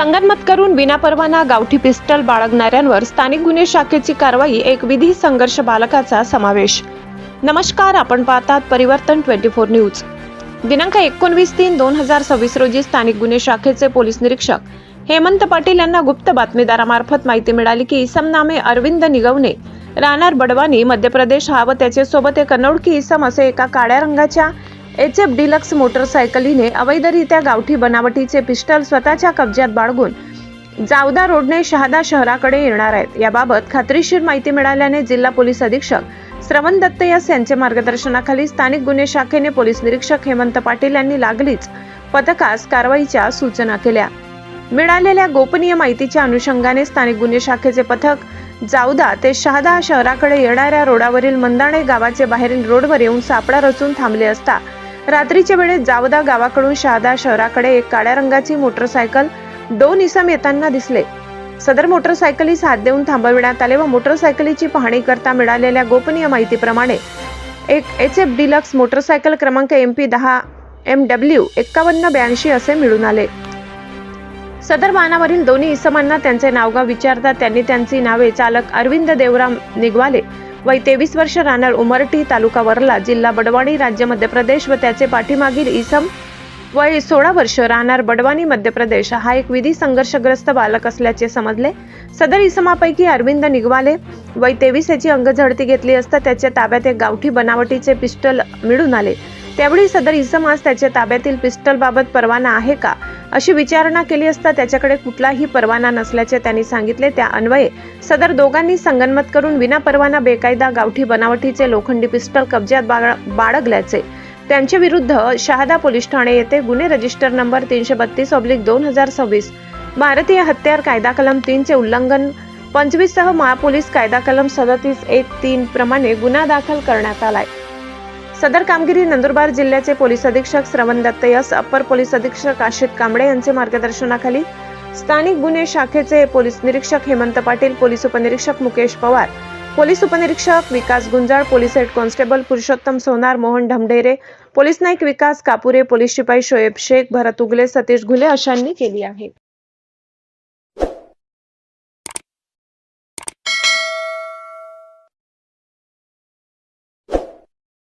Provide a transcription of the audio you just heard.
संगनमत करून विनापरवाना गावठी पिस्टल बाळगणाऱ्यांवर स्थानिक गुन्हे शाखेची कारवाई, एक विधी संघर्ष बालकाचा समावेश। नमस्कार, आपण पाहतात परिवर्तन 24 न्यूज। दिनांक 19/3/2026 रोजी स्थानिक गुन्हे शाखेचे पोलीस निरीक्षक हेमंत पाटील यांना गुप्त बातमीदारामार्फत माहिती मिळाली की इसम नामे अरविंद निगवणे, राहणार बडवानी, मध्य प्रदेश हा व त्याच्यासोबत एक अनोळखी इसम असे एका काळ्या रंगाच्या HF डिलक्स मोटरसायकलीने अवैधरित्या गावठी बनावटीचे पिस्टल स्वतःच्या कब्जात बाळगून जावदा रोडने शहादा शहराकडे येणार आहेत। याबाबत खात्रीशीर माहिती मिळाल्याने जिल्हा पोलीस अधीक्षक श्रवण दत्त यांच्या मार्गदर्शनाखाली स्थानिक गुन्हे शाखेने पोलीस निरीक्षक हेमंत पाटील यांनी लागलीच पथकास कारवाईच्या सूचना केल्या। मिळालेल्या गोपनीय माहितीच्या अनुषंगाने स्थानिक गुन्हे शाखेचे पथक जावदा ते शहादा शहराकडे येणाऱ्या रोडावरील मंदाणे गावाचे बाहेरील रोडवर येऊन सापळा रचून थांबले असता रात्रीच्या वेळेत जावदा गावाकडून शहादा शहराकडे एक काळ्या रंगाची मोटरसायकल 2 इसम येताना दिसले। सदर मोटरसायकलीस हात देऊन थांबविण्यात आले व मोटरसायकलीची पाहणी करता मिळालेल्या गोपनीय माहितीप्रमाणे एक HF डिलक्स मोटरसायकल क्रमांक MP10 MW 5182 असे मिळून आले। सदर वाहनावरील दोन्ही इसमांना त्यांचे नावगाव विचारता त्यांनी त्यांची नावे चालक अरविंद देवराम निगवाले वय 23 वर्ष, राहणार उमरटी, तालुका वरला, जिल्हा बडवानी, राज्य मध्य प्रदेश व त्याचे पाठीमागील इसम वय 16 वर्ष, राहणार बडवानी, मध्य प्रदेश हा एक विधी संघर्षग्रस्त बालक असल्याचे समजले। सदर इसमापैकी अरविंद निगवाले वय 23 याची अंगझडती घेतली असता त्याच्या ताब्यात एक गावठी बनावटीचे पिस्टल मिळून आले। त्यावेळी सदर इसमास त्याच्या ताब्यातील पिस्टल बाबत परवाना आहे का अशी विचारणा केली असता त्याच्याकडे कुठलाही परवाना नसल्याचे त्यांनी सांगितले। त्या अन्वये सदर दोघांनी संगनमत करून विनापरवाना बेकायदा गावठी बनावटीचे लोखंडी पिस्टल कब्जात बाळगल्याचे त्यांच्या विरुद्ध शहादा पोलीस ठाणे येथे गुन्हे रजिस्टर नंबर 332/2026 भारतीय हत्यार कायदा कलम 3 चे उल्लंघन 25 सह महापोलीस कायदा कलम 37(1)(3) प्रमाणे गुन्हा दाखल करण्यात आलाय। सदर कामगिरी नंदुरबार जिल्ह्याचे पोलीस अधीक्षक श्रवण दत्त यास, अप्पर पोलीस अधीक्षक आशिष कांबळे यांचे मार्गदर्शनाखाली स्थानिक गुन्हे शाखेचे पोलीस निरीक्षक हेमंत पाटील, पोलीस उपनिरीक्षक मुकेश पवार, पोलीस उपनिरीक्षक Vikas Gunjal, police head constable Purushottam Sonar, Mohan Dhamdhere, police Naik Vikas Kapure, police शिपाई शोएब शेख, भरत उगले, सतीश घुले अशांनी केली आहे।